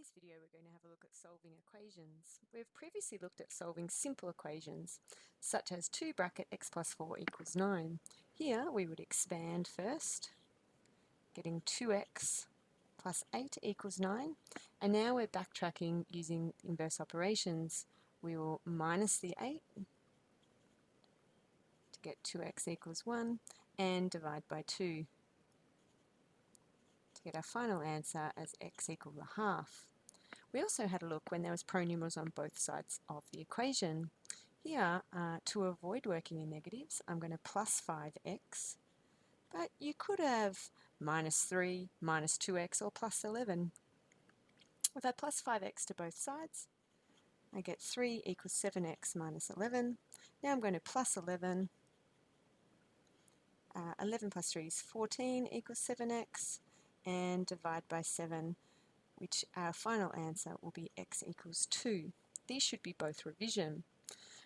this video, we're going to have a look at solving equations. We've previously looked at solving simple equations, such as 2 bracket x plus 4 equals 9. Here, we would expand first, getting 2x plus 8 equals 9. And now we're backtracking using inverse operations. We will minus the 8 to get 2x equals 1, and divide by 2 to get our final answer as x equals a half. We also had a look when there was pronumerals on both sides of the equation. Here, to avoid working in negatives, I'm going to plus 5x, but you could have minus 3, minus 2x, or plus 11. If I plus 5x to both sides, I get 3 equals 7x minus 11. Now I'm going to plus 11. 11 plus 3 is 14 equals 7x, and divide by 7, which our final answer will be x equals 2. These should be both revision.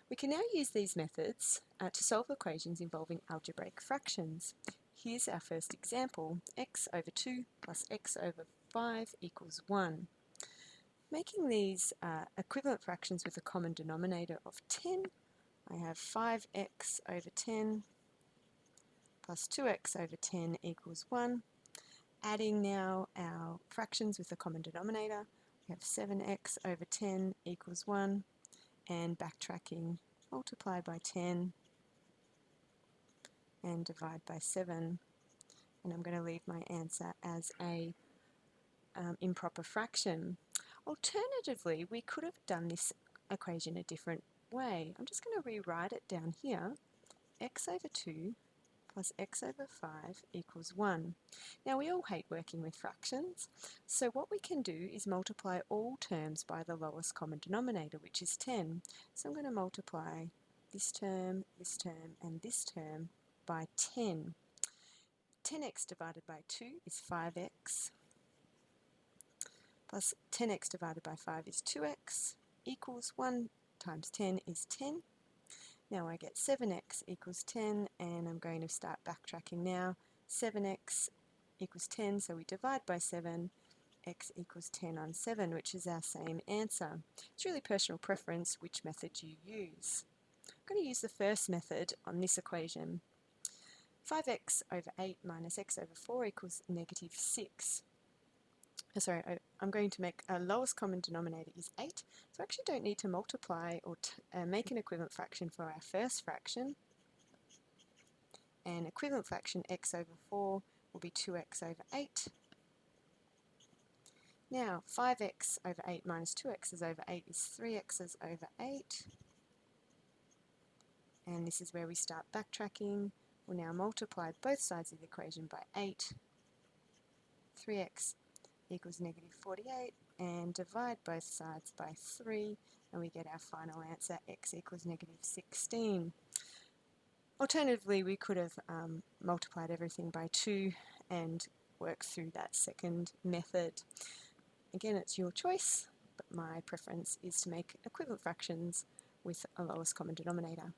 We can now use these methods to solve equations involving algebraic fractions. Here's our first example, x over 2 plus x over 5 equals 1. Making these equivalent fractions with a common denominator of 10, I have 5x over 10 plus 2x over 10 equals 1. Adding now our fractions with a common denominator, we have 7x over 10 equals 1, and backtracking, multiply by 10 and divide by 7, and I'm going to leave my answer as a improper fraction. Alternatively, we could have done this equation a different way. I'm just going to rewrite it down here, x over 2 plus x over 5 equals 1. Now we all hate working with fractions, so what we can do is multiply all terms by the lowest common denominator, which is 10. So I'm going to multiply this term, and this term by 10. 10x divided by 2 is 5x, plus 10x divided by 5 is 2x, equals 1 times 10 is 10. Now I get 7x equals 10, and I'm going to start backtracking now. 7x equals 10, so we divide by 7, x equals 10 on 7, which is our same answer. It's really personal preference which method you use. I'm going to use the first method on this equation. 5x over 8 minus x over 4 equals negative 6. I'm going to make a lowest common denominator is 8, so I actually don't need to multiply or make an equivalent fraction for our first fraction. An equivalent fraction x over 4 will be 2x over 8. Now 5x over 8 minus 2x's over 8 is 3x's over 8. And this is where we start backtracking. We'll now multiply both sides of the equation by 8. 3x equals negative 48, and divide both sides by 3, and we get our final answer, x equals negative 16. Alternatively, we could have multiplied everything by 2 and worked through that second method. Again, it's your choice, but my preference is to make equivalent fractions with a lowest common denominator.